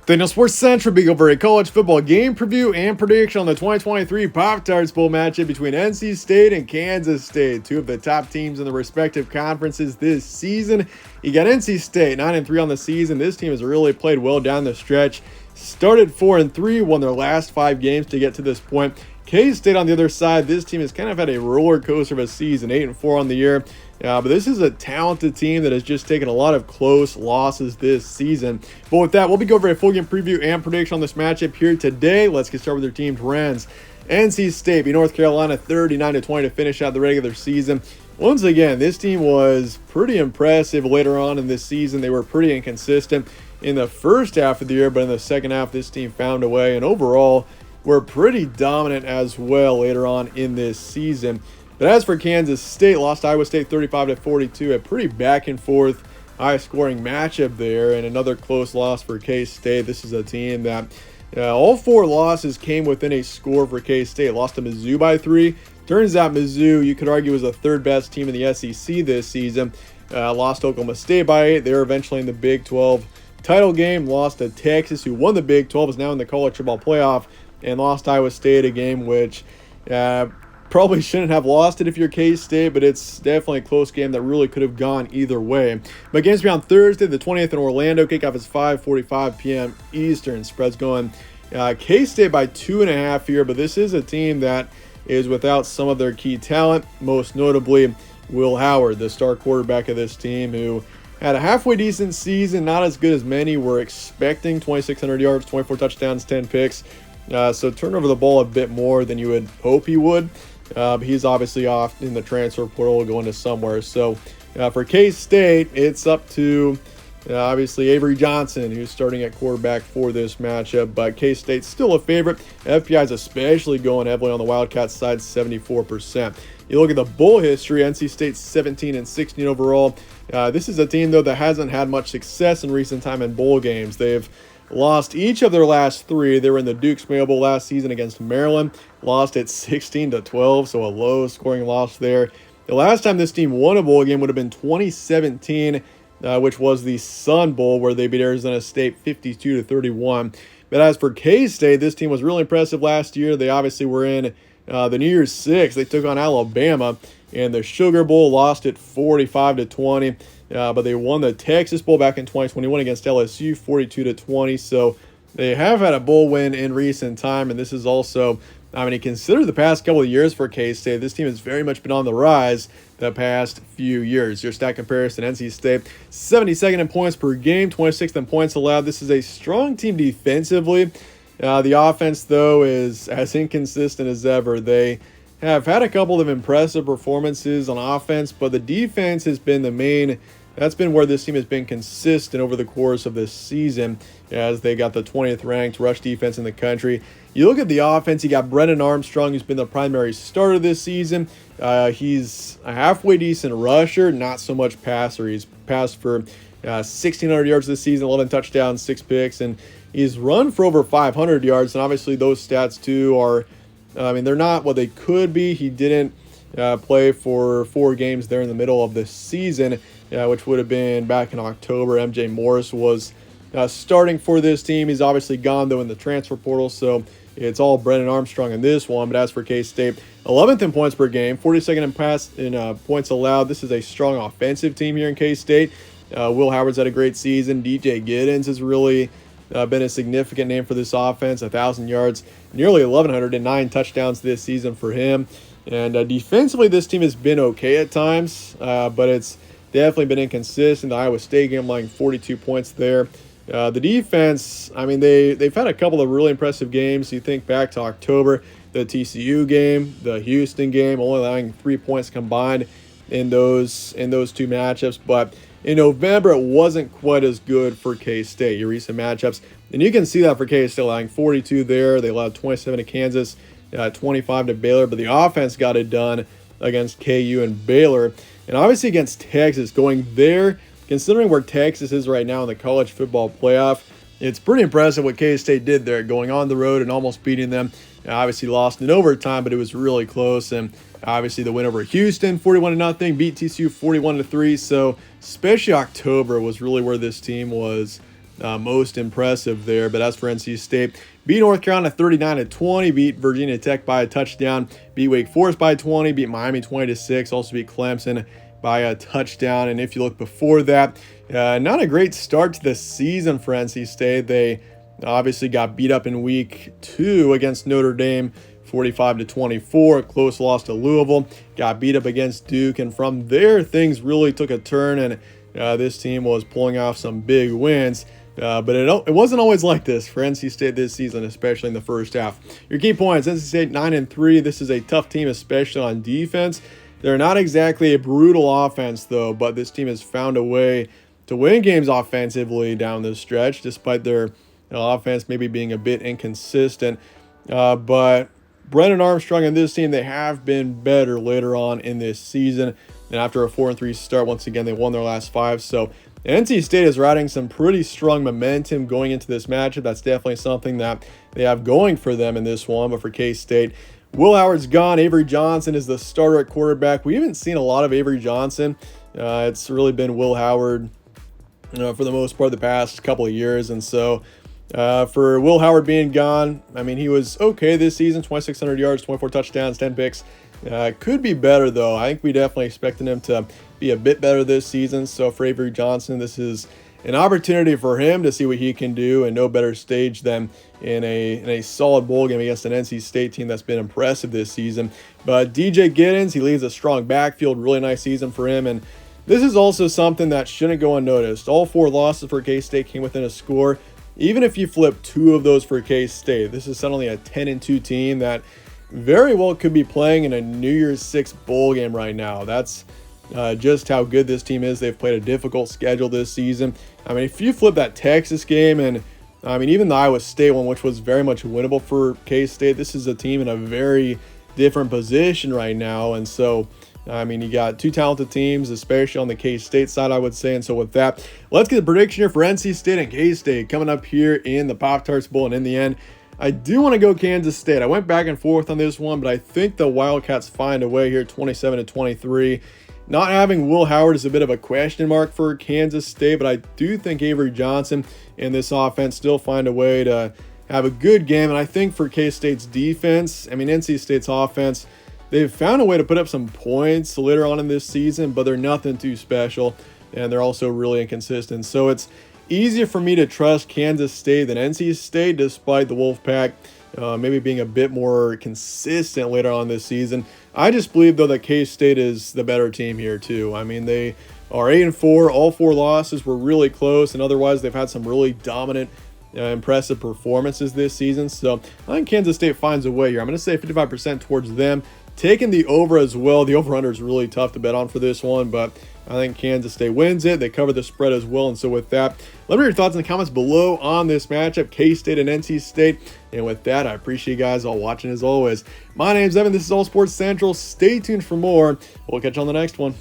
Daniel Sports Central big over a college football game preview and prediction on the 2023 Pop-Tarts Bowl matchup between NC State and Kansas State, two of the top teams in the respective conferences this season. You got NC State 9-3 on the season. This team has really played well down the stretch. Started 4-3, won their last 5 games to get to this point. K-State on the other side, this team has kind of had a roller coaster of a season, 8-4 on the year. But this is a talented team that has just taken a lot of close losses this season. But with that, we'll be going over a full game preview and prediction on this matchup here today. Let's get started with their team trends. NC State beat North Carolina 39-20 to finish out the regular season. Once again, this team was pretty impressive later on in this season. They were pretty inconsistent in the first half of the year, but in the second half, this team found a way. And overall, were pretty dominant as well later on in this season. But as for Kansas State, lost Iowa State 35-42, a pretty back and forth, high-scoring matchup there, and another close loss for K-State. This is a team that all 4 losses came within a score for K-State. Lost to Mizzou by 3. Turns out Mizzou, you could argue, was the 3rd best team in the SEC this season. Lost to Oklahoma State by 8. They were eventually in the Big 12 title game. Lost to Texas, who won the Big 12, is now in the college football playoff, and lost Iowa State, a game which probably shouldn't have lost it if you're K-State, but it's definitely a close game that really could have gone either way. But games be on Thursday, the 20th in Orlando. Kickoff is 5:45 p.m. Eastern. Spread's going K-State by 2.5 here, but this is a team that is without some of their key talent, most notably Will Howard, the star quarterback of this team, who had a halfway decent season, not as good as many were expecting. 2,600 yards, 24 touchdowns, 10 picks. So turn over the ball a bit more than you would hope he would. He's obviously off in the transfer portal going to somewhere. So for K-State, it's up to obviously Avery Johnson, who's starting at quarterback for this matchup. But K-State's still a favorite. FPI is especially going heavily on the Wildcats side, 74%. You look at the bowl history, NC State's 17-16 overall. This is a team, though, that hasn't had much success in recent time in bowl games. They've lost each of their last 3. They were in the Duke's Mayo Bowl last season against Maryland. Lost at 16-12, so a low-scoring loss there. The last time this team won a bowl game would have been 2017, which was the Sun Bowl, where they beat Arizona State 52-31. But as for K-State, this team was really impressive last year. They obviously were in the New Year's Six. They took on Alabama, and the Sugar Bowl lost it 45-20. But they won the Texas Bowl back in 2021 against LSU 42-20. So they have had a bowl win in recent time, and this is also, you consider the past couple of years for K-State, this team has very much been on the rise the past few years. Your stat comparison, NC State, 72nd in points per game, 26th in points allowed. This is a strong team defensively. The offense, though, is as inconsistent as ever. They have had a couple of impressive performances on offense, but the defense has been the main. That's been where this team has been consistent over the course of this season, as they got the 20th ranked rush defense in the country. You look at the offense, you got Brennan Armstrong, who's been the primary starter this season. He's a halfway decent rusher, not so much passer. He's passed for 1,600 yards this season, 11 touchdowns, 6 picks, and he's run for over 500 yards. And obviously those stats too are, they're not what they could be. He didn't play for 4 games there in the middle of the season, which would have been back in October. MJ Morris was starting for this team. He's obviously gone, though, in the transfer portal, so it's all Brennan Armstrong in this one. But as for K-State, 11th in points per game, 42nd in points allowed. This is a strong offensive team here in K-State. Will Howard's had a great season. DJ Giddens has really been a significant name for this offense. 1,000 yards, nearly 1,109 touchdowns this season for him. And defensively, this team has been okay at times, but it's definitely been inconsistent. The Iowa State game, like 42 points there. The defense, they've had a couple of really impressive games. You think back to October, the TCU game, the Houston game, only allowing 3 points combined in those 2 matchups. But in November, it wasn't quite as good for K-State, your recent matchups. And you can see that for K-State, allowing 42 there. They allowed 27 to Kansas, 25 to Baylor. But the offense got it done against KU and Baylor. And obviously against Texas, going there, considering where Texas is right now in the college football playoff, it's pretty impressive what K-State did there, going on the road and almost beating them. Obviously lost in overtime, but it was really close. And obviously the win over Houston, 41-0, beat TCU 41-3. So especially October was really where this team was most impressive there. But as for NC State, beat North Carolina 39-20, beat Virginia Tech by a touchdown, beat Wake Forest by 20, beat Miami 20-6, also beat Clemson by a touchdown. And if you look before that, not a great start to the season for NC State. They obviously got beat up in week 2 against Notre Dame 45-24, a close loss to Louisville, got beat up against Duke, and from there things really took a turn, and this team was pulling off some big wins. But it wasn't always like this for NC State this season, especially in the first half. Your key points: NC State 9-3. This is a tough team, especially on defense. They're not exactly a brutal offense, though, but this team has found a way to win games offensively down the stretch, despite their offense maybe being a bit inconsistent. But Brennan Armstrong and this team, they have been better later on in this season. And after a 4-3 start, once again, they won their last 5. So NC State is riding some pretty strong momentum going into this matchup. That's definitely something that they have going for them in this one. But for K-State, Will Howard's gone. Avery Johnson is the starter at quarterback. We haven't seen a lot of Avery Johnson. It's really been Will Howard, for the most part, the past couple of years. And so for Will Howard being gone, I mean, he was okay this season, 2,600 yards, 24 touchdowns, 10 picks. Could be better, though. I think we definitely expected him to be a bit better this season. So for Avery Johnson, this is an opportunity for him to see what he can do, and no better stage than in a solid bowl game against an NC State team that's been impressive this season. But DJ Giddens, he leads a strong backfield, really nice season for him, and this is also something that shouldn't go unnoticed. All 4 losses for K-State came within a score. Even if you flip 2 of those for K-State, this is suddenly a 10-2 team that very well could be playing in a New Year's Six bowl game right now. That's just how good this team is. They've played a difficult schedule this season. I mean, if you flip that Texas game, and I mean, even the Iowa State one, which was very much winnable for K-State, this is a team in a very different position right now. And so, I mean, you got 2 talented teams, especially on the K-State side, I would say. And so with that, let's get the prediction here for NC State and K-State coming up here in the Pop-Tarts Bowl. And in the end, I do want to go Kansas State. I went back and forth on this one, but I think the Wildcats find a way here, 27-23. Not having Will Howard is a bit of a question mark for Kansas State, but I do think Avery Johnson and this offense still find a way to have a good game. And I think for K-State's defense, I mean, NC State's offense, they've found a way to put up some points later on in this season, but they're nothing too special, and they're also really inconsistent. So it's easier for me to trust Kansas State than NC State, despite the Wolfpack maybe being a bit more consistent later on this season. I just believe, though, that K-State is the better team here, too. I mean, they are 8-4. All 4 losses were really close, and otherwise they've had some really dominant, impressive performances this season. So I think Kansas State finds a way here. I'm going to say 55% towards them. Taking the over as well. The over-under is really tough to bet on for this one, but I think Kansas State wins it. They cover the spread as well. And so with that, let me know your thoughts in the comments below on this matchup, K-State and NC State. And with that, I appreciate you guys all watching as always. My name's Evan. This is All Sports Central. Stay tuned for more. We'll catch you on the next one.